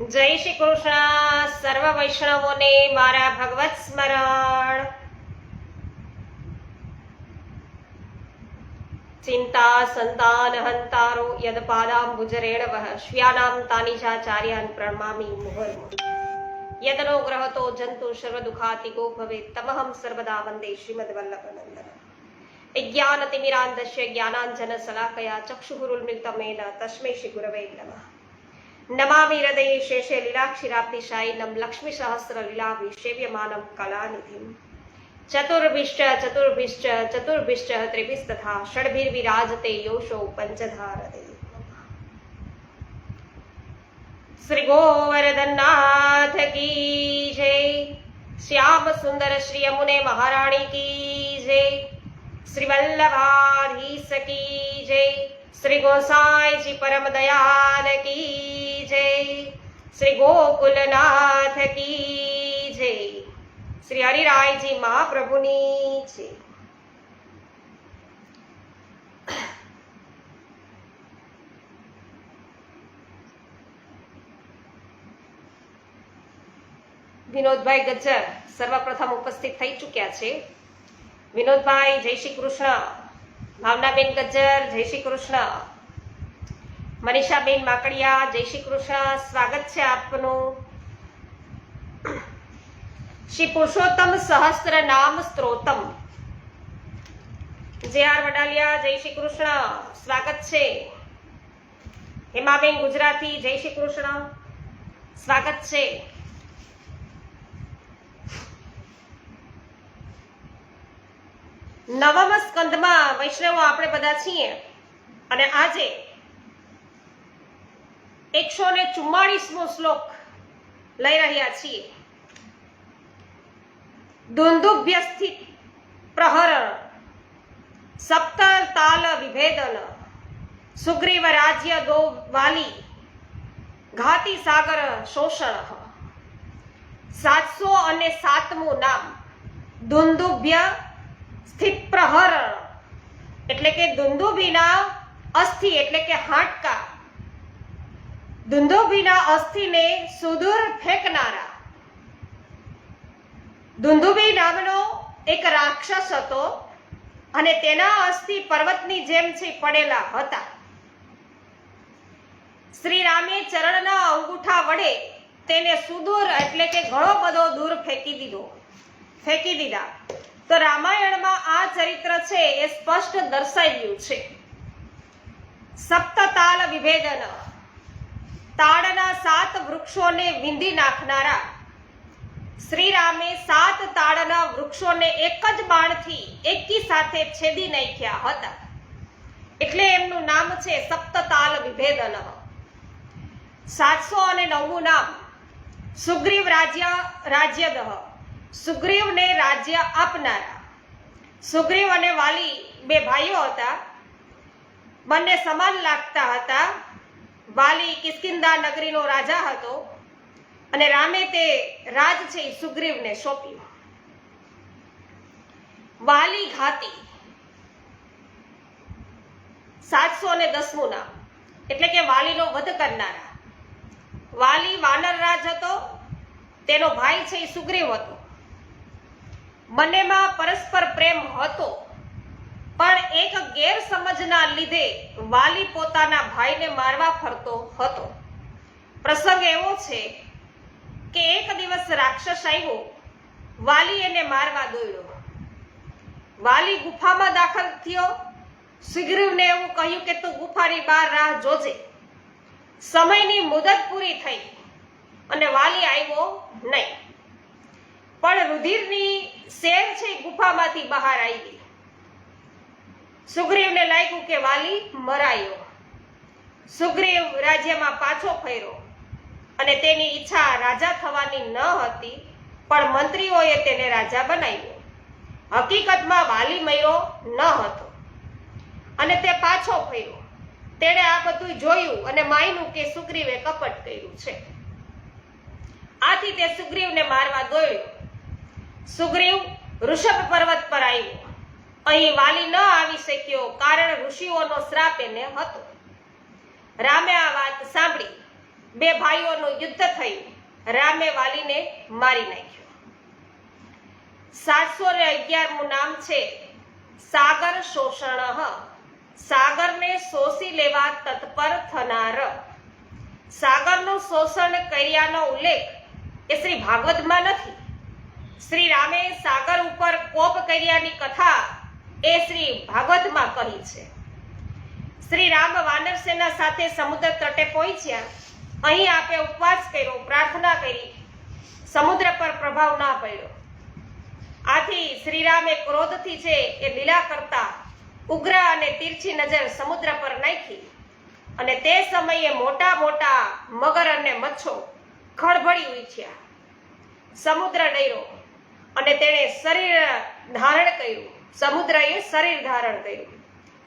જય શ્રી કૃષ્ણ. સર્વ વૈષ્ણવોને મારા ભગવત સ્મરણ. ચિંતા સંતાન હંતારો યદ પાદાંબુજરેણવઃ શ્યાનામ તાનિજાચાર્યાન પ્રણમામિ મુહુર્મુહુઃ. યદનો ગ્રહતો જંતુ સર્વ દુઃખાતિકો ભવેત તમહં સર્વદા વંદે શ્રીમદ્વલ્લભનંદનમ. જ્ઞાનતિમિરાન્ધસ્ય જ્ઞાનાંજન શલાકયા ચક્ષુરુન્મિલિતમેન તસ્મૈ શ્રી ગુરવે નમઃ. નમામિ હૃદયે શેષે લીલાક્ષિરાબ્ધિશાયિનમ લક્ષ્મી સહસ્ર લીલાભિષેવ્યમાનમ કલાનિધિમ. ચતુર્ભિશ્ચ ચતુર્ભિશ્ચ ચતુર્ભિશ્ચ ત્રિભિસ્તથા ષડભિર્વિરાજતે યોષો પંચધારતે. શ્રી ગોવર્ધનનાથ કી જય. શ્યામ સુંદર શ્રી યમુને મહારાણી કી જય. શ્રી વલ્લભાધીશ કી જય. શ્રી ગોસાઈજી પરમ દયાલ કી જય. શ્રી ગોકુલનાથ કી જય. શ્રી હરિરાયજી મહાપ્રભુની છે. વિનોદભાઈ ગજ્જર સર્વપ્રથમ ઉપસ્થિત થઈ ચૂક્યા છે. વિનોદભાઈ જય શ્રી કૃષ્ણ. ભાવનાબેન ગજ્જર જય શ્રી કૃષ્ણ. મનીષાબેન માકડિયા જય શ્રી કૃષ્ણ. સ્વાગત છે આપનું. શ્રી પુરુષોત્તમ સહસ્ત્ર નામ સ્ત્રોતમ જે આર વડાલિયા જય શ્રી કૃષ્ણ. સ્વાગત છે. હેમાબેન ગુજરાતી જય શ્રી કૃષ્ણ. સ્વાગત છે. નવમ સ્કંદમાં વૈષ્ણવો આપણે બધા છીએ અને આજે 144મો શ્લોક લઈ રહ્યા છીએ. દુંદુભ્ય સ્થિત પ્રહરણ સપ્તર તાલ વિભેદન સુગ્રીવ રાજ્ય દો વાલી ઘાતી સાગર શોષણ. 707મું નામ દુંદુભ્ય સ્થિત પ્રહરણ એટલે કે દુંદુભીના અસ્થિ એટલે કે હાડકા, દુંદુભીના અસ્થિને સુદૂર ફેંકનારા. દુંદુભી નામનો એક રાક્ષસ હતો અને તેના અસ્થિ પર્વતની જેમ છે પડેલા હતા. શ્રી રામે ચરણના અંગૂઠા વડે તેને સુદૂર એટલે કે ઘણો બધો દૂર ફેંકી દીધા. તો રામાયણમાં આ ચરિત્ર છે એ સ્પષ્ટ દર્શાવ્યું છે. સપ્તતાલ વિભેદન તાડના 7 વૃક્ષોને વિંધી નાખનારા. શ્રી રામે 7 તાડના વૃક્ષોને એક જ બાણથી એકી સાથે છેદી નાખ્યા હતા એટલે એમનું નામ છે સપ્તતાલ વિભેદન. 709મું નામ સુગ્રીવ રાજ્યદહ સુગ્રીવને રાજ્ય આપનારા. સુગ્રીવ અને વાલી બે ભાઈઓ હતા. બંને સમાન લાગતા હતા. વાલી કિષ્કિંધા નગરીનો રાજા હતો અને રામે તે રાજ છે સુગ્રીવને સોંપ્યું. વાલી ઘાતી 710મું નામ એટલે કે વાલીનો વધ કરનારા. વાલી વાનર રાજ હતો. તેનો ભાઈ છે સુગ્રીવ હતો. બંનેમાં પરસ્પર પ્રેમ હતો પણ એક ગેરસમજના લીધે વાલી પોતાના ભાઈને મારવા ફરતો હતો. પ્રસંગ એવો છે કે એક દિવસ રાક્ષસ આવ્યો. વાલી એને મારવા દોડ્યો. વાલી ગુફામાં દાખલ થયો. સુગ્રીવને એવું કહ્યું કે તું ગુફાની બહાર રાહ જોજે. સમયની મુદત પૂરી થઈ અને વાલી આવ્યો નહીં. પણ રુધિરની સેર છે ગુફામાંથી બહાર આવી. સુગ્રીવને લાગ્યું કે વાલી મરાયો. સુગ્રીવ રાજ્યમાં પાછો ફર્યો અને તેની ઈચ્છા રાજા થવાની ન હતી પણ મંત્રીઓએ તેને રાજા બનાવ્યો. હકીકતમાં વાલી મર્યો ન હતો અને તે પાછો ફર્યો. તેણે આ બધું જોયું અને માન્યું કે સુગ્રીવે કપટ કર્યું છે. આથી તે સુગ્રીવને મારવા દોડ્યો. સુગ્રીવ ઋષભ પર્વત પર આવ્યો. અહીં વાલી ન આવી શક્યો કારણ ઋષિઓનો શ્રાપ એને હતો. રામે આ વાત સાંભળી બે ભાઈઓનું યુદ્ધ થયું. રામે વાલીને મારી નાખ્યો. 711મું નામ છે સાગર શોષણ. સાગરને શોષી લેવા તત્પર થનાર. સાગરનું શોષણ કર્યાનો ઉલ્લેખ એ શ્રી ભાગવતમાં નથી. શ્રી રામે સાગર ઉપર કોપ કર્યાની કથા એ શ્રી ભાગવતમાં કહી છે. શ્રી રામ વાનર સેના સાથે સમુદ્ર તટે પહોંચ્યા. અહીં આપે ઉપવાસ કર્યો, પ્રાર્થના કરી, સમુદ્ર પર પ્રભાવ ના પડ્યો. આથી શ્રી રામે ક્રોધથી છે એ લીલા કરતા ઉગ્ર અને તીરછી નજર સમુદ્ર પર નાખી અને તે સમયે મોટા મોટા મગર અને મચ્છો ખળભળી ઉઠ્યા. સમુદ્ર ડર્યો અને તેણે શરીર ધારણ કર્યું. સમુદ્રએ શરીર ધારણ કર્યું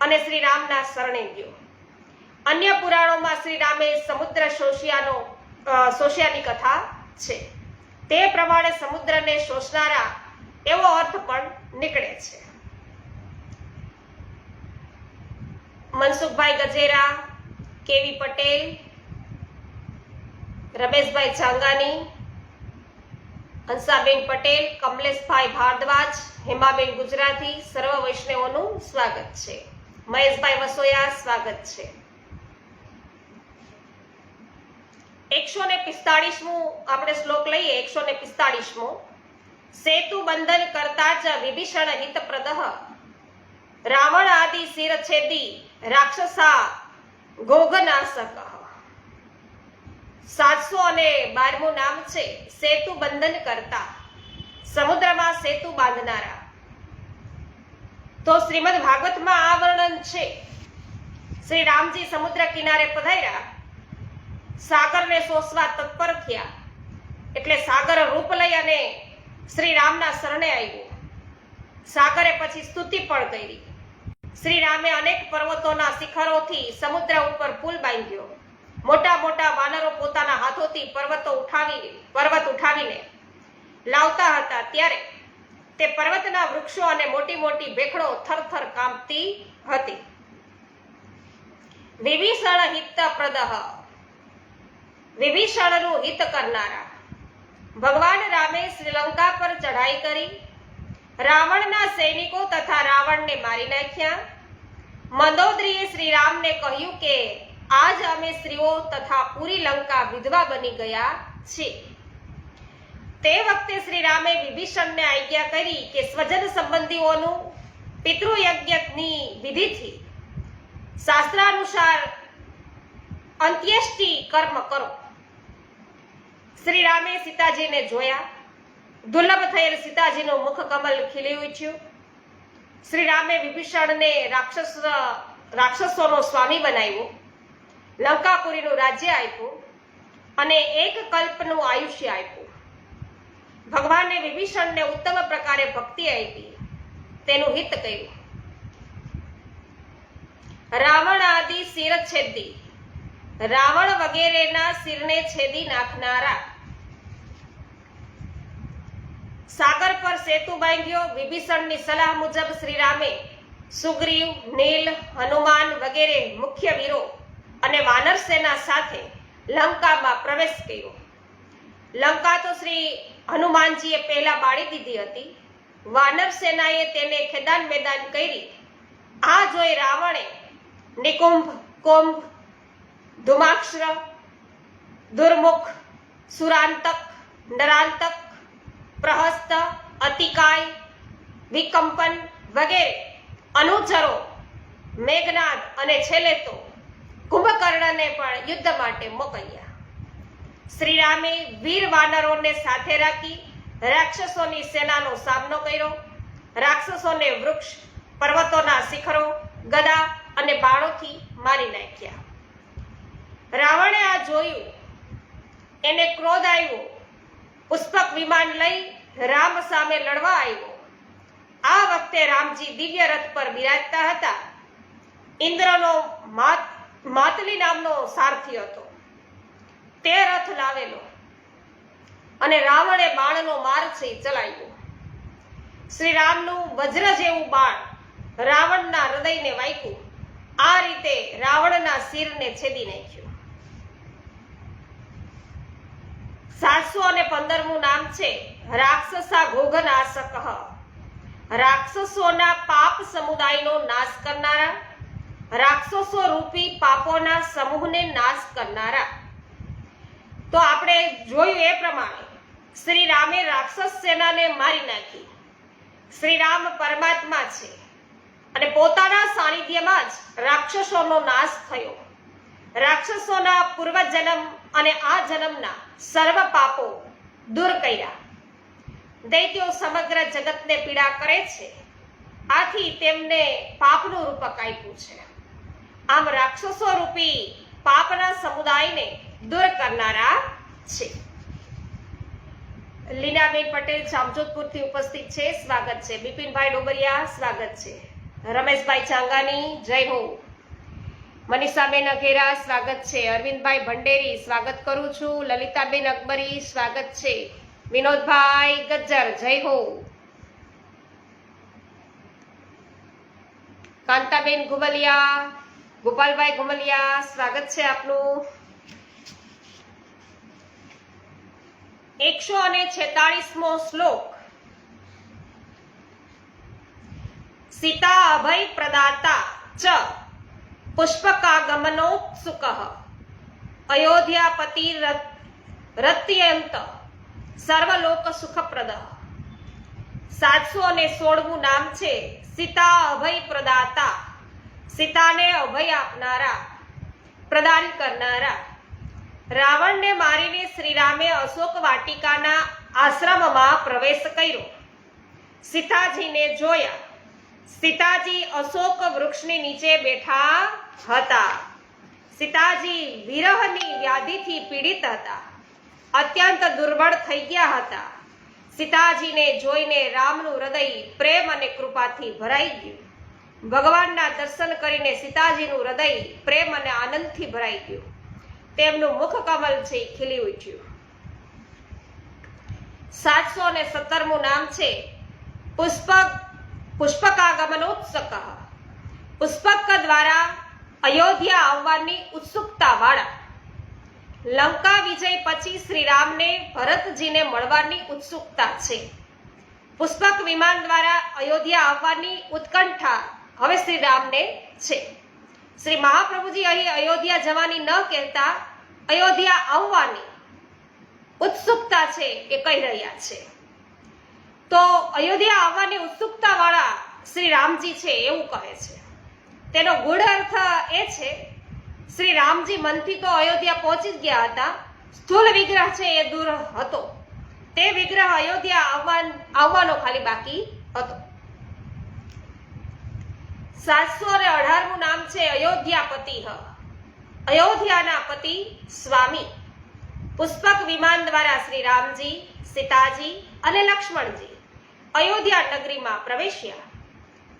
અને શ્રી રામના શરણે ગયો. અન્ય પુરાણોમાં શ્રી રામે સમુદ્ર શોષ્યાની કથા છે. તે પ્રમાણે સમુદ્રને શોષનારા એવો અર્થ પણ નીકળે છે. મનસુખભાઈ ગજેરા, કેવી પટેલ, રમેશભાઈ ચાંગાની, હંસાબેન પટેલ, કમલેશભાઈ ભારદ્વાજ, હેમાબેન ગુજરાતી, સર્વ વૈષ્ણવોનું સ્વાગત છે. મહેશભાઈ વસોયા સ્વાગત છે. 145મું આપણે શ્લોક લઈએ. 145મો. સેતુ બંધન કરતા જ વિભીષણ હિતપ્રદ રાવણ આદિ શિરછેદી રાક્ષસા ગોગનાશક. 712મું નામ છે સેતુ બંધન કરતા. સમુદ્રમાં સેતુ બાંધનારા. તો શ્રીમદ ભાગવતમાં આ વર્ણન છે. શ્રી રામજી સમુદ્ર કિનારે પધાર્યા, સાગરને શોષવા તત્પર થયા એટલે સાગર રૂપ લઈ અને શ્રી રામના શરણે આવ્યો. સાગરે પછી સ્તુતિ પણ કરી. શ્રી રામે અનેક પર્વતોના શિખરોથી સમુદ્ર ઉપર પુલ બાંધ્યો. મોટા મોટા વાનરો પોતાના હાથોથી પર્વત ઉઠાવીને લાવતા હતા. ત્યારે તે પર્વતના વૃક્ષો અને મોટી મોટી ભેખડો થરથર કાંપતી હતી. વિભીષણ હિતપ્રદ. વિભીષણનું હિત કરનારા. ભગવાન રામે શ્રીલંકા પર ચઢાઈ કરી, રાવણના સૈનિકો તથા રાવણને મારી નાખ્યા. મંદોદરીએ શ્રી રામને કહ્યું કે આજ અમે સ્ત્રીઓ તથા પૂરી લંકા વિધવા બની ગયા છીએ. તે વખતે શ્રી રામે વિભીષણને આજ્ઞા કરી કે સ્વજન સંબંધીઓનું પિતૃયજ્ઞની વિધિથી શાસ્ત્રાનુસાર અંત્યેષ્ટિ કર્મ કરો. શ્રી રામે સીતાજીને જોયા. દુર્લભ થયેલ સીતાજીનું મુખ કમલ ખીલી ઉઠ્યું. શ્રી રામે વિભીષણને રાક્ષસોનો સ્વામી બનાવ્યો, લંકાપુરીનું રાજ્ય આપ્યું અને એક કલ્પનું આયુષ્ય આપ્યું. ભગવાને વિભીષણને ઉત્તમ પ્રકારે ભક્તિ આપી, તેનું હિત કર્યું. રાવણ આદિ શિરછેદી. રાવણ વગેરેના શિરને છેદી નાખનારા. સાગર પર સેતુ બાંધ્યો. વિભીષણની સલાહ મુજબ શ્રી રામે સુગ્રીવ, નીલ, હનુમાન વગેરે મુખ્ય વીરો અને વાનર સેના સાથે લંકામાં પ્રવેશ કર્યો. લંકા તો શ્રી હનુમાનજીએ પહેલા બાળી દીધી હતી. વાનર સેનાએ તેને ખેદાન મેદાન કરી. આ જોઈ રાવણે નિકુંભ, કુંભ, ધુમાક્ષર, દુર્મુખ, સુરાંતક, નરાંતક, પ્રહસ્ત, અતિકાય, વિકંપન વગેરે અનુચરો, મેઘનાદ અને છેલ્લે તો કુંભકર્ણને પણ યુદ્ધ માટે મોકલ્યા. શ્રી રામે વીર વાનરોને સાથે રાખી રાક્ષસોની સેનાનો સામનો કર્યો. રાક્ષસોને વૃક્ષ, પર્વતોના શિખરો, ગદા અને બાણોથી મારી નાખ્યા. રાવણે આ જોયું, એને ક્રોધ આવ્યો. પુષ્પક વિમાન લઈ રામ સામે લડવા આવ્યો. આ વખતે રામજી દિવ્ય રથ પર બિરાજતા હતા. ઇન્દ્રનો માતલી નામનો સારથી હતો. તે રથ લાવેલો અને રાવણે બાણનો માર છે ચલાવ્યો. શ્રી રામનું વજ્ર જેવું બાણ રાવણના હૃદયને વાગ્યું. આ રીતે રાવણના શિરને છેદી નાખ્યું. 715મું નામ છે રાક્ષસા ઘોઘનાશક. રાક્ષસોના પાપ સમુદાયનો નાશ કરનારા, રાક્ષસો રૂપી પાપોના સમૂહને નાશ કરનારા. તો આપણે જોયું એ પ્રમાણે શ્રી રામે રાક્ષસ સેનાને મારી નાખી. શ્રી રામ પરમાત્મા છે અને પોતાના સાનિધ્યમાં જ રાક્ષસોનો નાશ થયો. રાક્ષસોના પૂર્વજન્મ અને આ જન્મના સર્વ પાપો દૂર કર્યા. દૈત્યો સમગ્ર જગતને પીડા કરે છે, આથી તેમને પાપનું રૂપક આપ્યું છે. આમ રાક્ષસો રૂપી પાપના સમુદાયને દૂર કરનારા છે. લીનાબેન પટેલ જામજોધપુરથી ઉપસ્થિત છે, સ્વાગત છે. બિપિનભાઈ ડોબરિયા સ્વાગત છે. રમેશભાઈ ચાંગાની જય હો. મનીષાબેન અઘેરા સ્વાગત છે. અરવિંદભાઈ ભંડેરી સ્વાગત કરું છું. લલિતાબેન અકબરી સ્વાગત છે. વિનોદભાઈ ગજ્જર જય હો. કાંતાબેન ઘુમલિયા, ગોપાલભાઈ ઘુમલિયા સ્વાગત છે આપનું. 146મો શ્લોક. સીતા અભય પ્રદાતા ચ પુષ્પકાગમનોત્સુકઃ અયોધ્યાપતિ રત્યંત સર્વલોક સુખપ્રદ. 716મું નામ છે સીતા અભય પ્રદાતા. સીતાને અભય આપનારા, પ્રદાન કરનારા. રાવણને મારીને શ્રીરામે અશોક વાટિકાના આશ્રમમાં પ્રવેશ કર્યો. સીતાજીને જોયા. સીતાજી અશોક વૃક્ષની નીચે બેઠા હતા. સીતાજી વિરહની વ્યાધિથી પીડિત હતા, અત્યંત દુર્બળ થઈ ગયા હતા. સીતાજીને જોઈને રામનું હૃદય પ્રેમ અને કૃપાથી ભરાઈ ગયું. ભગવાનના દર્શન કરીને સીતાજીનું હૃદય પ્રેમ અને આનંદથી ભરાઈ ગયું. તેમનું મુખ કમલ છે ખીલી ઉઠ્યું. 717મું નામ છે પુષ્પકાગમનોત્સુક. પુષ્પક દ્વારા અયોધ્યા આવવાની ઉત્સુકતા વાળા. લંકા વિજય પછી શ્રી રામને ભરતજીને મળવાની ઉત્સુકતા છે. પુષ્પક વિમાન દ્વારા અયોધ્યા આવવાની ઉત્કંઠા હવે શ્રી રામને છે. શ્રી મહાપ્રભુજી અહીં અયોધ્યા જવાની ન કહેતા અયોધ્યા આવવાની ઉત્સુકતા છે એ કહી રહ્યા છે. તો અયોધ્યા આવવાની ઉત્સુકતા વાળા શ્રી રામજી છે એવું કહે છે. તેનો ગૂઢ અર્થ એ છે શ્રી રામજી મનથી તો અયોધ્યા પહોંચી જ ગયા હતા. સ્થૂળ વિગ્રહ છે એ દૂર હતો. તે વિગ્રહ અયોધ્યા આવવાનો ખાલી બાકી હતો. 718મું નામ છે અયોધ્યાપતિ. અયોધ્યાના પતિ સ્વામી. પુષ્પક વિમાન દ્વારા શ્રી રામજી, સીતાજી અને લક્ષ્મણજી અયોધ્યા નગરીમાં પ્રવેશ્યા.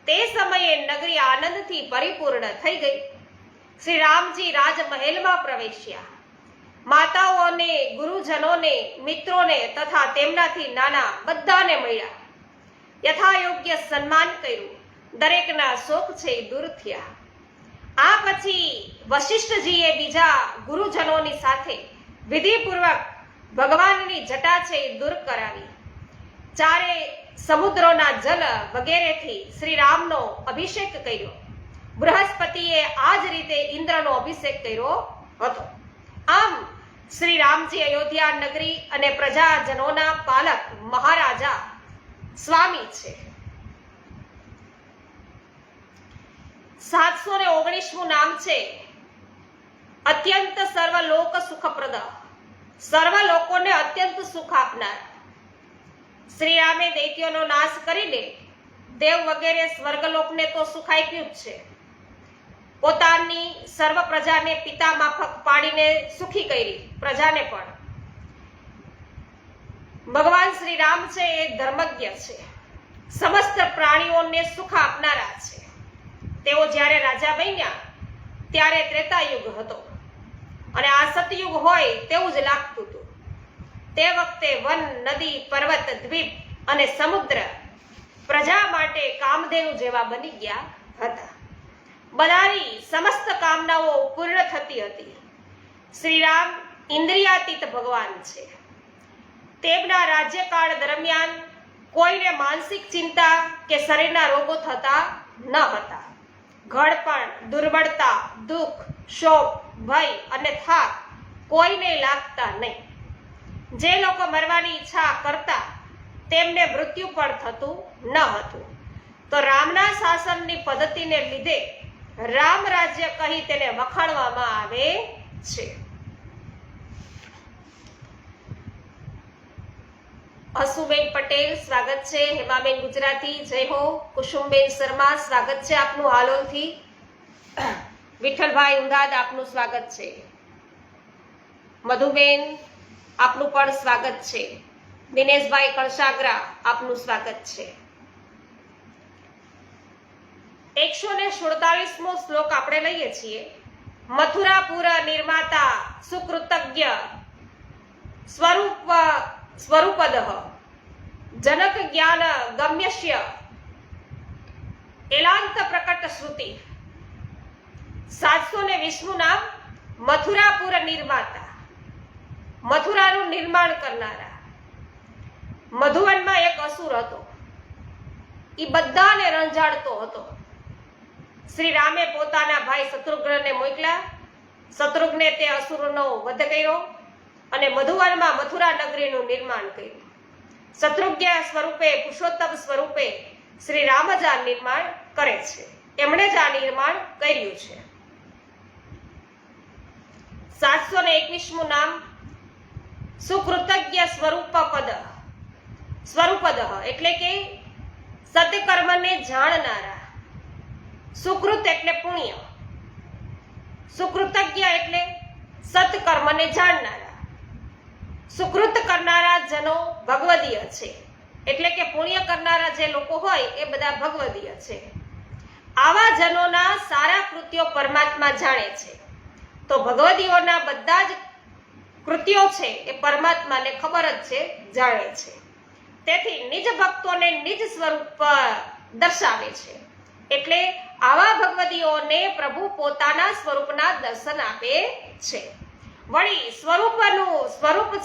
તે સમયે નગરી આનંદથી પરિપૂર્ણ થઈ ગઈ. શ્રી રામજી રાજમહેલમાં પ્રવેશ્યા. માતાઓને, ગુરુજનોને, મિત્રોને તથા તેમનાથી નાના બધાને મળ્યા. યથાયોગ્ય સન્માન કર્યું. દરેકના શોક છે દૂર થયા. આ પછી વશિષ્ઠજીએ બીજા ગુરુજનોની સાથે વિધિપૂર્વક ભગવાનની જટા છે દૂર કરાવી. ચારે સમુદ્રોના જલ વગેરેથી શ્રી રામનો અભિષેક કર્યો. બૃહસ્પતિએ આ જ રીતે ઇન્દ્રનો અભિષેક કર્યો હતો. આમ શ્રી રામજી અયોધ્યા નગરી અને પ્રજાજનોના પાલક મહારાજા સ્વામી છે. 719મું નામ છે અત્યંત સર્વલોક સુખપ્રદ. સર્વ લોકોને અત્યંત સુખ આપનાર. શ્રી રામે દૈત્યોનો નાશ કરીને દેવ વગેરે સ્વર્ગલોકને તો સુખ આપ્યું જ છે. પોતાની સર્વ પ્રજાને પિતા માફક પાડીને સુખી કરી પ્રજાને પણ. ભગવાન શ્રી રામ છે એ ધર્મજ્ઞ છે. સમસ્ત પ્રાણીઓને સુખ આપનારા છે. તેઓ જ્યારે રાજા બન્યા ત્યારે ત્રેતાયુગ હતો અને આ સતયુગ હોય તેવું જ લાગતું હતું. તે વખતે વન, નદી, પર્વત, દ્વીપ અને સમુદ્ર પ્રજા માટે કામધેનુ જેવા બની ગયા હતા. બધાની સમસ્ત કામનાઓ પૂર્ણ થતી હતી. શ્રી રામ ઇન્દ્રિયાતીત ભગવાન છે. તેમના રાજ્યકાળ દરમિયાન કોઈને માનસિક ચિંતા કે શરીરના રોગો થતા ન હતા. ઘડપણ, દુર્બળતા, દુઃખ, શોક, ભય અને થાક કોઈને લાગતા નહીં. જે લોકો મરવાની ઈચ્છા કરતા તેમને મૃત્યુ પણ થતું ન હતું. તો રામના શાસનની પદ્ધતિને લીધે રામ રાજ્ય કહી તેને વખાણવામાં આવે છે. હસુબેન પટેલ સ્વાગત છે. હેમાબેન ગુજરાતી જય હો. કુસુમબેન શર્મા સ્વાગત છે આપનું હાલોલથી. વિઠ્ઠલભાઈ ઉંદાદ આપનું સ્વાગત છે. મધુબેન આપનું પણ સ્વાગત છે. દિનેશભાઈ કણસાગરા આપનું સ્વાગત છે. 147મો શ્લોક આપણે લઈએ છીએ. મથુરાપુર નિર્માતા સુકૃતજ્ઞ સ્વરૂપદ જનક જ્ઞાન ગમ્યસ્ય એલાંત પ્રકટ શ્રુતિ. 720મું નામ મથુરાપુર નિર્માતા, મથુરાનું નિર્માણ કરનારા. મધુવનમાં એક અસુર હતો, એ બધાને રંજાડતો હતો. શ્રી રામે પોતાના ભાઈ શત્રુઘ્નને મોકલ્યા. શત્રુઘ્ને તે અસુરનો વધ કર્યો અને મધુવનમાં મથુરા નગરીનું નિર્માણ કર્યું. શત્રુઘ્ન સ્વરૂપે, પુરુષોત્તમ સ્વરૂપે શ્રી રામ જ આ નિર્માણ કરે છે. એમણે જ આ નિર્માણ કર્યું છે. 721મું નામ સુકૃતજ્ઞ સ્વરૂપદ એટલે કે સત્કર્મને જાણનારા. સુકૃત એટલે પુણ્ય, સુકૃતજ્ઞ એટલે સત્કર્મને જાણનારા. સુકૃત કરનારા જનો ભગવદીય છે, એટલે કે પુણ્ય કરનારા જે લોકો હોય એ બધા ભગવદીય છે. આવા જનોના સારા કૃત્યો પરમાત્મા જાણે છે. તો ભગવદીઓના બધા જ કૃત્યો છે એ પરમાત્માને ખબર જ છે, જાણે છે. તેથી નિજ ભક્તોને નિજ સ્વરૂપ દર્શાવે છે. એટલે આવા ભગવદીઓને પ્રભુ પોતાના સ્વરૂપના દર્શન આપે છે. વળી સ્વરૂપ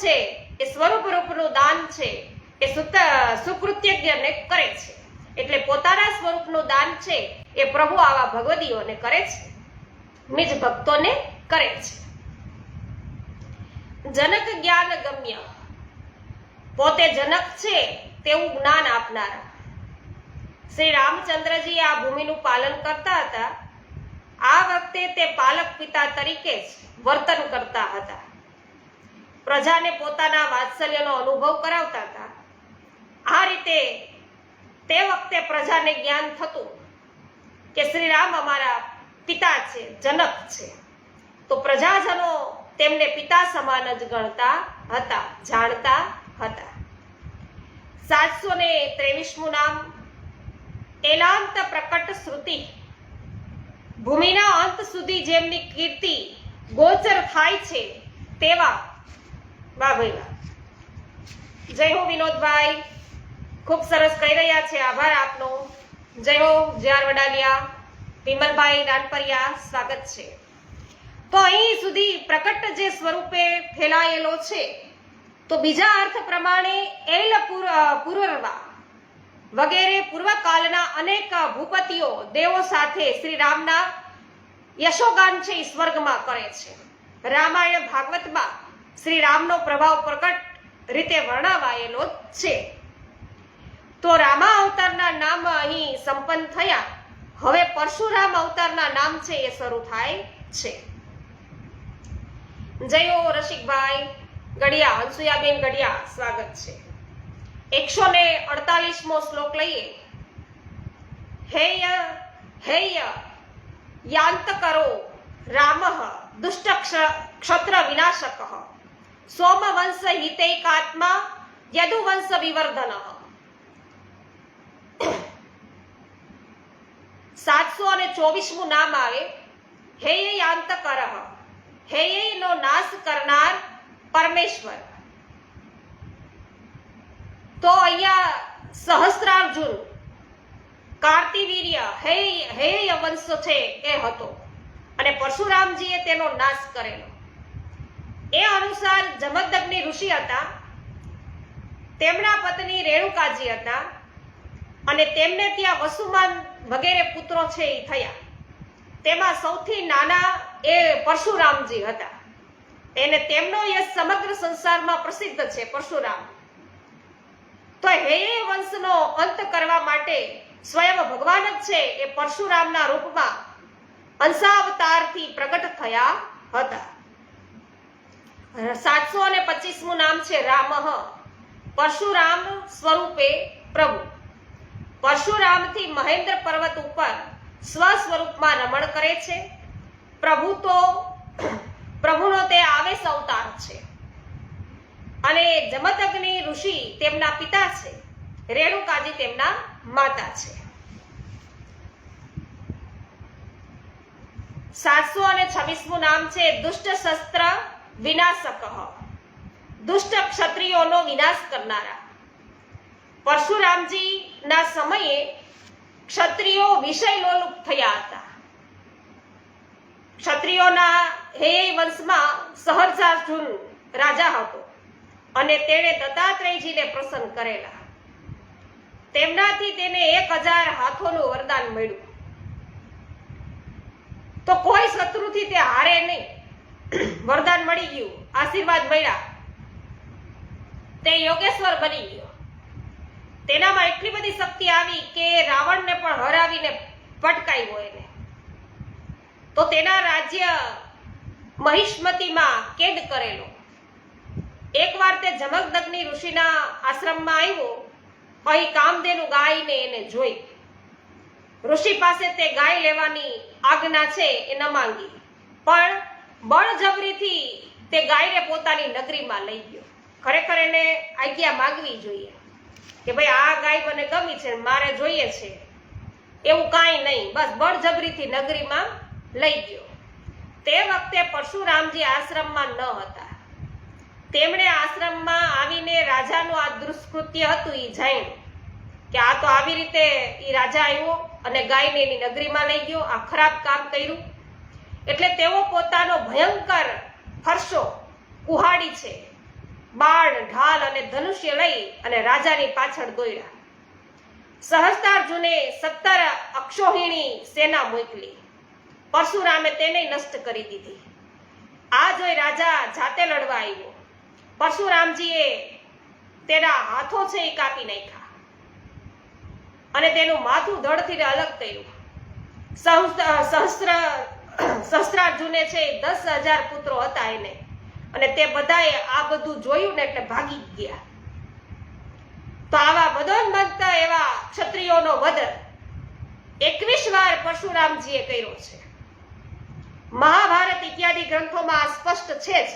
છે એ સ્વરૂપ રૂપનું દાન છે એ સુકૃત્યજ્ઞને કરે છે. એટલે પોતાના સ્વરૂપનું દાન છે એ પ્રભુ આવા ભગવદીઓને કરે છે, નિજ ભક્તોને કરે છે. જનક જ્ઞાન ગમ્ય, પોતે જનક છે તેવું જ્ઞાન આપનારા. શ્રી રામચંદ્રજી આ ભૂમિનું પાલન કરતા હતા. આ વખતે તે પાલક પિતા તરીકે જ વર્તન કરતા હતા. પ્રજાને પોતાના વાત્સલ્યનો અનુભવ કરાવતા હતા. આ રીતે તે વખતે પ્રજાને જ્ઞાન થતું કે શ્રી રામ અમારા પિતા છે, જનક છે. તો પ્રજાજનો તેમને પિતા સમાન જ ગણતા હતા, જાણતા હતા. 723મું નામ એલાંત પ્રકટ શ્રુતિ. ભૂમિના અંત સુધી જેમની કીર્તિ ગોચર થાય છે તેવા. વાહ ભાઈ વાહ. જય હો વિનોદભાઈ, ખૂબ સરસ કહી રહ્યા છે, આભાર આપનો. જય હો જ્યાર વડાલિયા. વિમલભાઈ રાનપરિયા સ્વાગત છે. તો અહીં સુધી પ્રકટ જે સ્વરૂપે ફેલાયેલો છે, તો બીજા અર્થ પ્રમાણે એલ પૂર્વવા વગેરે પૂર્વકાળના અનેક ભૂપતિઓ દેવો સાથે શ્રી રામના યશોગાન છે એ સ્વર્ગમાં કરે છે. રામાયણ ભાગવતમાં શ્રી રામનો પ્રભાવ પ્રકટ રીતે વર્ણવાયેલો છે. તો રામા અવતારના નામ અહીં સંપન્ન થયા. હવે પરશુરામ અવતારના નામ છે એ શરૂ થાય છે. જય હો રસિકભાઈ ગડિયા, હંસુયાબેન ગડિયા સ્વાગત છે. 148મો શ્લોક લઈએ. હેય યાંત કરો રામ દુષ્ટ ક્ષત્ર વિનાશક સોમવંશ હિતૈકાત્મા યદુવંશ વિવર્ધન. 724મું નામ આવે હેય યાંત કરઃ, હેય નો નાશ કરનાર પરમેશ્વર. તો અહીંયા સહસ્ત્રાર્જુન કાર્તિવીર્ય હેય વંશ છે એ હતો અને પરશુરામજીએ તેનો નાશ કરેલો. એ અનુસાર જમદગ્નિ ઋષિ હતા. તેમના પત્ની રેણુકાજી હતા અને તેમને ત્યાં વસુમાન વગેરે પુત્રો છે એ થયા. તેમાં સૌથી નાના એ પરશુરામજી હતા. એને તેમનો યશ સમગ્ર સંસારમાં પ્રસિદ્ધ છે. પરશુરામ તો હૈયે વંશનો અંત કરવા માટે સ્વયં ભગવાન જ છે એ પરશુરામના રૂપમાં અંશાવતારથી પ્રગટ થયા હતા. 725મું નામ છે રામઃ, પરશુરામ સ્વરૂપે પ્રભુ. પરશુરામથી મહેન્દ્ર પર્વત ઉપર સ્વ સ્વરૂપમાં રમણ કરે છે. પ્રભુનો તે આવેશ અવતાર છે અને જમદગ્નિ ઋષિ તેમના પિતા છે, રેણુકાજી તેમના માતા છે. 726મું નામ છે દુષ્ટ શસ્ત્ર વિનાશક, દુષ્ટ ક્ષત્રિયોનો વિનાશ કરનારા. પરશુરામજી ના સમયે ક્ષત્રિયો વિષય લોલુપ થયા હતા. ક્ષત્રિયોના હૈયે વંશમાં સહજાર્જુન રાજા હતો અને તેણે દત્તાત્રેયજીને પ્રસન્ન કરેલા. તેમનાથી તેને 1000 હાથોનું વરદાન મળ્યું. તો કોઈ શત્રુથી તે હારે નહીં. વરદાન મળી ગયું, આશીર્વાદ મળ્યા, તે યોગેશ્વર બની ગયો. તેનામાં એટલી બધી શક્તિ આવી કે રાવણને પણ હરાવીને પટકાવ્યો એને. તો તેના રાજ્ય મહિષ્મતીમાં કેદ કરેલો. એકવાર તે જમદગ્નિ ઋષિના આશ્રમમાં આવ્યો. અહીં કામધેનુ ગાયને એને જોઈ. ઋષિ પાસે તે ગાય લેવાની આજ્ઞા છે એ ન માંગી, પણ બળજબરીથી તે ગાયને પોતાની નગરીમાં લઈ ગયો. ખરેખર એને આજ્ઞા માંગવી જોઈએ કે ભાઈ આ ગાય મને ગમી છે, મારે જોઈએ છે, એવું કાંઈ નહીં. બસ બળજબરીથી નગરીમાં લઈ ગયો. તે વખતે પરશુરામજી આશ્રમમાં ન હતા. તેમણે આશ્રમમાં આવીને રાજાનું આ દુષ્કૃત્ય હતું એ જાણ્યું કે આ તો આવી રીતે એ રાજા આવ્યો અને ગાયને એની નગરીમાં લઈ ગયો, આ ખરાબ કામ કર્યું. એટલે તેઓ પોતાનો ભયંકર ફરસો કુહાડી છે, બાણ, ઢાલ અને ધનુષ્ય લઈ અને રાજાની પાછળ દોડ્યા. સહસ્ત્રાર્જુને 17 અક્ષોહિણી સેના મોકલી. પરશુરામે તેને નષ્ટ કરી દીધી. આ જોઈ રાજા જાતે લડવા આવ્યો. પરશુરામજીએ તેના હાથો છે એ કાપી નાખ્યા અને તેનું માથું ધડથી અલગ કર્યું. સહસ્ત્રાર્જુને છે 10,000 પુત્રો હતા એને, અને તે બધાએ આ બધું જોયું ને એટલે ભાગી ગયા. તો આવા બધોન્મત્ત એવા ક્ષત્રિયોનો વધ 21 વાર પરશુરામજીએ કર્યો છે. મહાભારત ઇત્યાદિ ગ્રંથોમાં આ સ્પષ્ટ છે જ.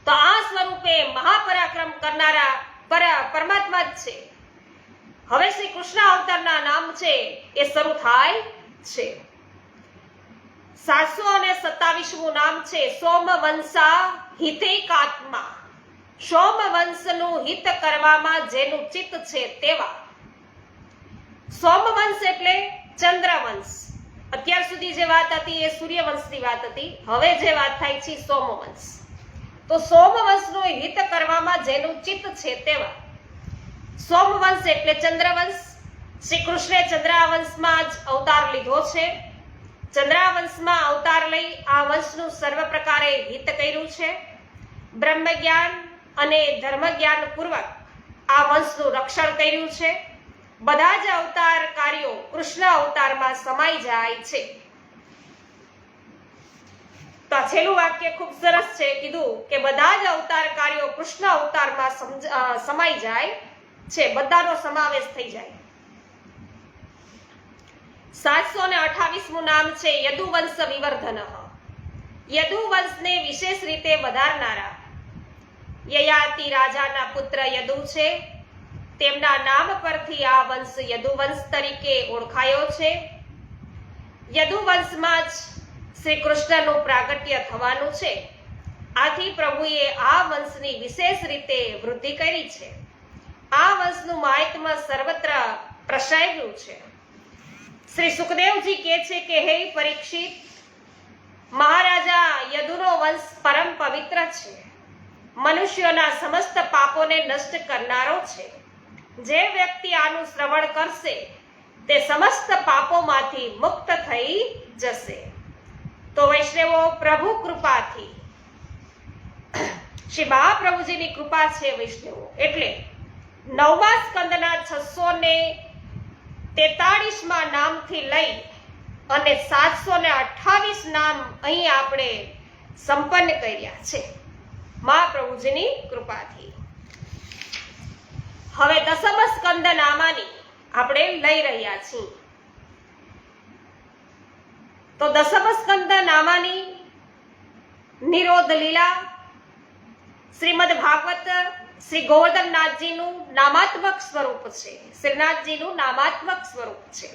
તો આ સ્વરૂપે મહાપરાક્રમ કરનારા પરમાત્મા જ છે. હવે શ્રી કૃષ્ણ અવતારના નામ છે એ શરૂ થાય છે. 727મું નામ છે સોમવંશા હિતૈકાત્મા. સોમવંશનું હિત કરવામાં જેનું ચિત્ત છે તેવા. સોમવંશ એટલે ચંદ્રવંશ. અત્યાર સુધી જે વાત હતી એ સૂર્યવંશની વાત હતી. હવે જે વાત થાય છે સોમવંશ. તો સોમવંશનું હિત કરવામાં જેનું ચિત્ત છે તેવા. સોમવંશ એટલે ચંદ્રવંશ. શ્રી કૃષ્ણે ચંદ્રાવંશમાં જ અવતાર લીધો છે. ચંદ્રાવંશમાં અવતાર લઈ આ વંશનું સર્વ પ્રકારે હિત કર્યું છે. બ્રહ્મ જ્ઞાન અને ધર્મ જ્ઞાન પૂર્વક આ વંશનું રક્ષણ કર્યું છે. બધા જ અવતાર કાર્યો કૃષ્ણ અવતારમાં સમાઈ જાય છે. તો આ છેલ્લું વાક્ય ખૂબ સરસ છે. કીધું કે બધા જ અવતાર કાર્યો કૃષ્ણ અવતારમાં સમાઈ જાય છે, બધાનો સમાવેશ થઈ જાય. 728મું નામ છે યદુવંશ વિવર્ધન. યદુવંશને વિશેષ રીતે વધારનારા. યયાતિ રાજાના પુત્ર યદુ છે. તેમના નામ પરથી આ વંશ યદુવંશ તરીકે ઓળખાયો છે. યદુવંશમાં જ શ્રી કૃષ્ણનું પ્રાગટ્ય થવાનું છે. આથી પ્રભુએ આ વંશની વિશેષ રીતે વૃદ્ધિ કરી છે. આ વંશનું મહાત્મ્ય સર્વત્ર પ્રસરાયું છે. શ્રી સુખદેવજી કહે છે કે હે પરીક્ષિત, મહારાજા યદુનો વંશ પરમ પવિત્ર છે. મનુષ્યોના સમસ્ત પાપોને નષ્ટ કરનારો છે. જે વ્યક્તિ આનું શ્રવણ કરશે તે સમસ્ત પાપોમાંથી મુક્ત થઈ જશે. તો વૈષ્ણવો, પ્રભુ કૃપાથી, શ્રી મહાપ્રભુજીની કૃપા છે વૈષ્ણવો, એટલે 9મા સ્કંદના 643માં નામથી લઈ અને 728 નામ અહીં આપણે સંપન્ન કર્યા છે મહાપ્રભુજીની કૃપાથી. હવે 10મ સ્કંદ નામાની આપણે લઈ રહ્યા છીએ. તો 10મ સ્કંદ નામાની નિરોધ લીલા શ્રીમદ ભાગવત શ્રી ગોવર્ધનનાથજીનું નામાત્મક સ્વરૂપ છે. શ્રીનાથજીનું નામાત્મક સ્વરૂપ છે.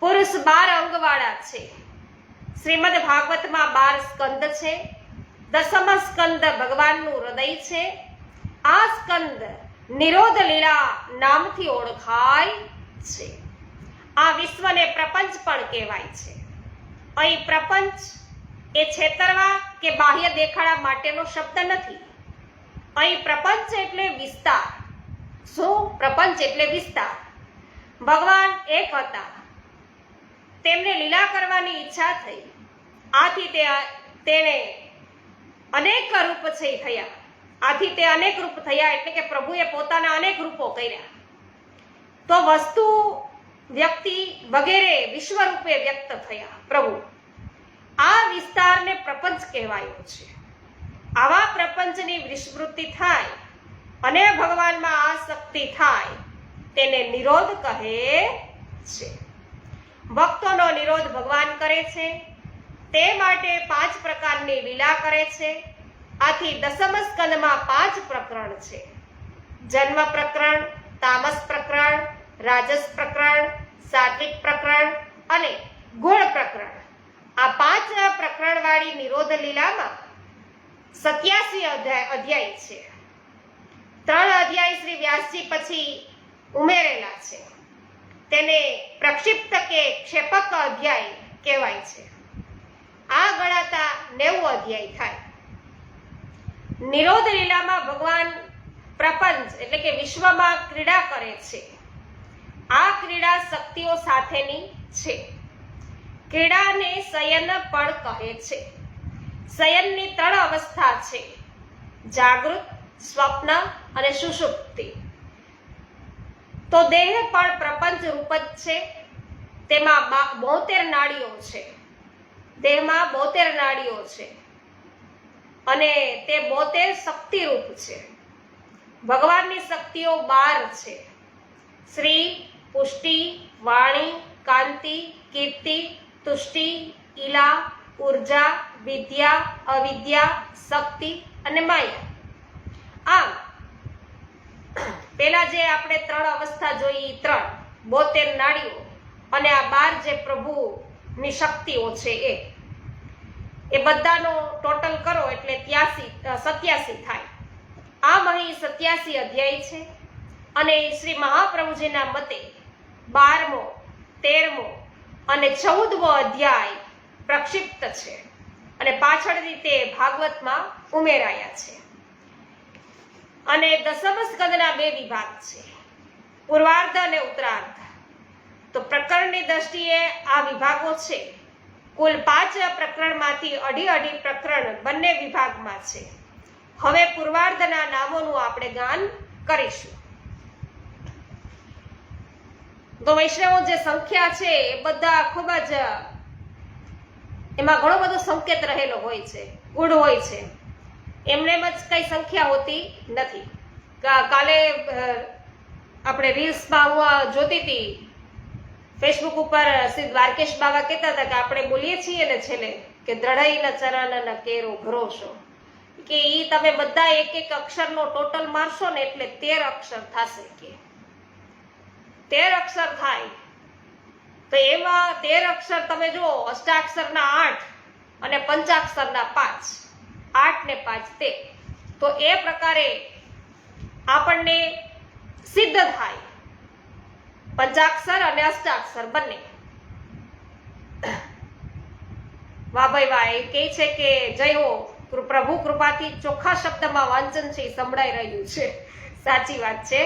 પુરુષ 12 અંગવાળા છે. શ્રીમદ ભાગવતમાં 12 સ્કંદ છે. 10મ સ્કંદ ભગવાનનું હૃદય છે. આ સ્કંદ નિરોધ લીલા નામથી ઓળખાય છે. આ વિશ્વને પ્રપંચ પણ કહેવાય છે. અહીં પ્રપંચ એ છેતરવા કે બાહ્ય દેખાડા માટેનો શબ્દ નથી. અહીં પ્રપંચ એટલે વિસ્તાર. શું? પ્રપંચ એટલે વિસ્તાર. ભગવાન એક હતા, તેમને લીલા કરવાની ઈચ્છા થઈ. આથી તેણે અનેક રૂપ થયા. આથી તે અનેક રૂપ થયા એટલે કે પ્રભુએ પોતાના અનેક રૂપો કર્યા. તો વસ્તુ, વ્યક્તિ વગેરે વિશ્વ રૂપે વ્યક્ત થયા પ્રભુ. આ વિસ્તારને પ્રપંચ કહેવાયો છે. આવા પ્રપંચની વિસ્મૃતિ થાય અને ભગવાનમાં આસક્તિ થાય તેને નિરોધ કહે છે. ભક્તોનો નિરોધ ભગવાન કરે છે. તે માટે 5 પ્રકારની લીલા કરે છે. આથી 10મ સ્કંદમાં 5 પ્રકરણ છે. જન્મ પ્રકરણ, તામસ પ્રકરણ, રાજસ પ્રકરણ, સાત્વિક પ્રકરણ અને ગુણ પ્રકરણ. આ 5 પ્રકરણવાળી નિરોધ લીલામાં 87 અધ્યાય છે. 3 અધ્યાય શ્રી વ્યાસજી પછી ઉમેરેલા છે. તેને પ્રક્ષિપ્ત કે ક્ષેપક અધ્યાય કહેવાય છે. આ ગણાતા 90 અધ્યાય થાય. નિરોધ લીલામાં ભગવાન પ્રપંચ એટલે કે વિશ્વમાં ક્રીડા કરે છે. આ ક્રીડા શક્તિઓ સાથેની છે. ક્રીડાને શયન પણ કહે છે. શયનની 3 અવસ્થા છે: જાગૃત, સ્વપ્ન અને સુષુપ્તિ. તો દેહ પણ પ્રપંચ રૂપ જ છે. તેમાં 72 નાડીઓ છે. દેહમાં 72 નાડીઓ છે અને તે 72 શક્તિ રૂપ છે. ભગવાનની શક્તિઓ 12 છે: શ્રી, પુષ્ટિ, વાણી, કાંતિ, કીર્તિ, તુષ્ટિ, ઈલા, ઉર્જા, વિદ્યા, અવિદ્યા, શક્તિ અને માયા. આમ પેલા જે આપણે 3 અવસ્થા જોઈ, 72 નાડીઓ અને આ 12 જે પ્રભુની શક્તિઓ છે એ બધાનો ટોટલ કરો એટલે 87 થાય. આમ અહીં 87 અધ્યાય છે અને શ્રી મહાપ્રભુજીના મતે 12મો, 13મો અને 14મો અધ્યાય પ્રક્ષિપ્ત છે અને પાછળથી તે ભાગવતમાં ઉમેરાયા છે. અને 10મ સ્કંદના 2 વિભાગ છે: પૂર્વાર્ધ અને ઉત્તરાર્ધ. તો પ્રકરણની દ્રષ્ટિએ આ વિભાગો છે. કુલ 5 પ્રકરણમાંથી અઢી પ્રકરણ બંને વિભાગમાં છે. હવે પૂર્વાર્ધના નામોનું આપણે ગાન કરીશું. તો વૈષ્ણવો જે સંખ્યા છે એ બધા ખૂબ જ, એમાં ઘણો બધો સંકેત રહેલો હોય છે, ગુણ હોય છે. એમને જ કઈ સંખ્યા હોતી નથી. કાલે આપણે રીલ્સમાં હું જોતી હતી, ફેસબુક ઉપર શ્રી દ્વારકેશ બાબા કહેતા હતા કે આપણે બોલીએ છીએ ને છેલ્લે કે દ્રઢઈના ચરણના કેરો ભરોસો, કે ઈ તમે બધા એક અક્ષરનો ટોટલ મારશો ને એટલે 13 અક્ષર થશે. કે 13 અક્ષર થાય તો એમાં 13 અક્ષર તમે જો, અષ્ટાક્ષરના 8 અને પંચાક્ષરના 5, 8 ને 5 13. તો એ પ્રકારે આપણને સિદ્ધ થાય પંચાક્ષર અને અષ્ટાક્ષર બંને. વાહ ભાઈ વાહ. એ કહે છે કે જય હો પ્રભુ કૃપાથી ચોખ્ખા શબ્દમાં વાંચન છે એ સંભળાઈ રહ્યું છે. સાચી વાત છે.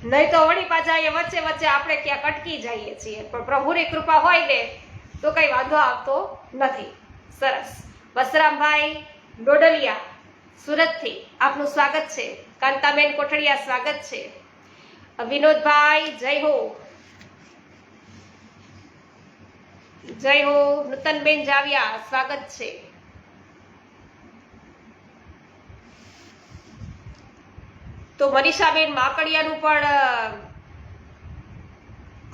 નહીં તો વળી પાછા એ વચ્ચે વચ્ચે આપણે ક્યાંક અટકી જઈએ છીએ, પણ પ્રભુની કૃપા હોય ને તો કઈ વાંધો આવતો નથી. સરસ. વસરામભાઈ ડોડલિયા સુરતથી આપનું સ્વાગત છે. કાંતાબેન કોઠડિયા સ્વાગત છે. વિનોદભાઈ જય હો, જય હો. નૂતનબેન જાવિયા સ્વાગત છે. તો મનીષાબેન માકડિયાનું પણ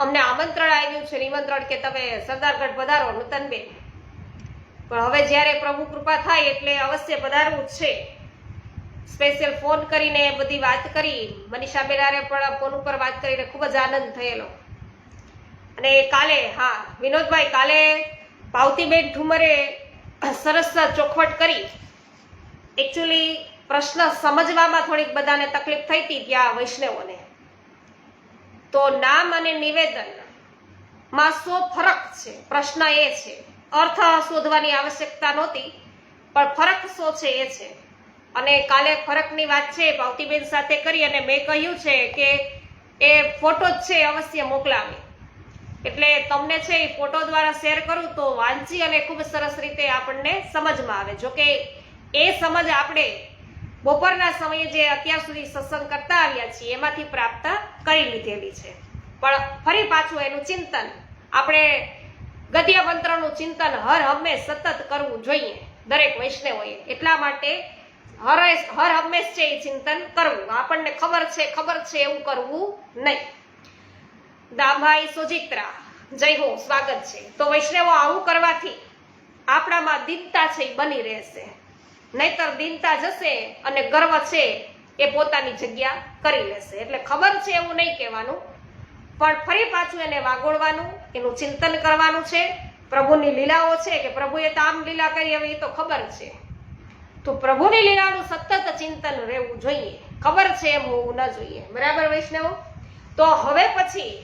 અમને આમંત્રણ આવ્યું છે, નિમંત્રણ કે તમે સરદારગઢ પધારો નૂતનબેન. પણ હવે જ્યારે પ્રભુ કૃપા થાય એટલે અવશ્ય પધારવું જ છે. સ્પેશિયલ ફોન કરીને બધી વાત કરી, મનીષાબેન હારે પણ ફોન ઉપર વાત કરીને ખૂબ જ આનંદ થયેલો. અને કાલે, હા વિનોદભાઈ, કાલે પાવતીબેન ઠુમરે સરસ ચોખવટ કરી. એકચ્યુઅલી પ્રશ્ન સમજવામાં થોડીક બધાને તકલીફ થઈ હતી ત્યાં વૈષ્ણવોને. તો નામ અને નિવેદન માં શું ફરક છે? પ્રશ્ન એ છે. અર્થ શોધવાની આવશ્યકતા નહોતી, પણ ફરક શું છે એ છે. અને કાલે ફરકની વાત છે પાવતીબેન સાથે કરી અને મેં કહ્યું છે કે એ ફોટો જ છે અવશ્ય મોકલાવે. એટલે તમને છે એ ફોટો દ્વારા શેર કરું તો વાંચી અને ખૂબ સરસ રીતે આપણને સમજમાં આવે. જોકે એ સમજ આપણે બપોરના સમયે જે અત્યાર સુધી સત્સંગ કરતા આવ્યા છીએ એમાંથી પ્રાપ્ત કરી લીધેલી છે. પણ ફરી પાછું એનું ચિંતન, આપણે ગદ્ય મંત્રનું ચિંતન હર હંમેશ સતત કરવું જોઈએ દરેક વૈષ્ણવોએ. એટલા માટે હર હંમેશ છે એ ચિંતન કરવું. આપણને ખબર છે એવું કરવું નહીં. દાભાઈ સોજિત્રા જય હો, સ્વાગત છે. તો વૈષ્ણવો આવું કરવાથી આપણામાં દીનતા છે એ બની રહેશે. નહીતર દીનતા જશે અને ગર્વ છે એ પોતાની જગ્યા કરી લેશે. એટલે ખબર છે એવું નહીં કહેવાનું, પણ ફરી પાછું એને વાગોળવાનું, એનું ચિંતન કરવાનું છે. પ્રભુની લીલાઓ છે કે પ્રભુએ તો આમ લીલા કરી, હવે એ તો ખબર છે. તો પ્રભુની લીલાનું સતત ચિંતન રહેવું જોઈએ. ખબર છે એમ હોવું ન જોઈએ. બરાબર વૈષ્ણવો? તો હવે પછી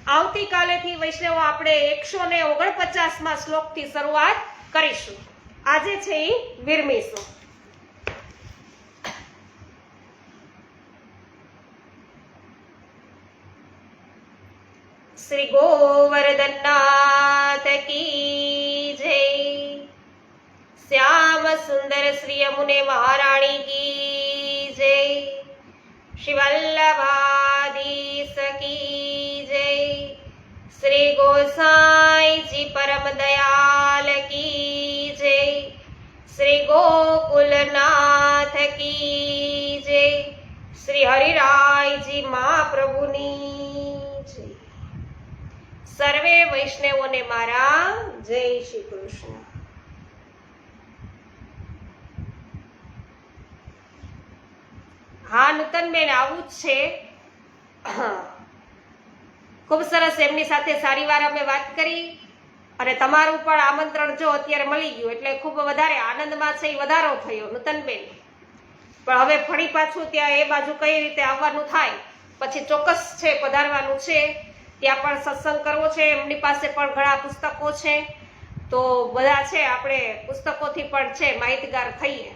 આવતીકાલેથી વૈષ્ણવો આપણે 149માં શ્લોકથી શરૂઆત કરીશું. આજે છે એ વિરમીશું. શ્રી ગોવર્ધનનાથ કી જય. શ્યામ સુંદર શ્રી યમુને મહારાણી કી જય. શ્રી વલ્લભાધીશ કી જય. શ્રી ગોસાઈજી પરમ દયાલ કી જય. શ્રી ગોકુલનાથ કી જય. શ્રી હરિરાયજી મહાપ્રભુની જય. સર્વે વૈષ્ણવોને મારા જય શ્રી કૃષ્ણ. હા નૂતનબેન, આવું જ છે. ખૂબ સરસ. એમની સાથે સારી વાર અમે વાત કરી અને તમારું પણ આમંત્રણ જો અત્યારે મળી ગયું એટલે ખૂબ વધારે આનંદમાં છે એ વધારો થયો નૂતનબેન. પણ હવે ફરી પાછું ત્યાં એ બાજુ કઈ રીતે આવવાનું થાય, પછી ચોક્કસ છે પધારવાનું છે. ત્યાં પણ સત્સંગ કરવો છે. એમની પાસે પણ ઘણા પુસ્તકો છે, તો બધા છે આપણે પુસ્તકોથી પણ છે માહિતગાર થઈએ.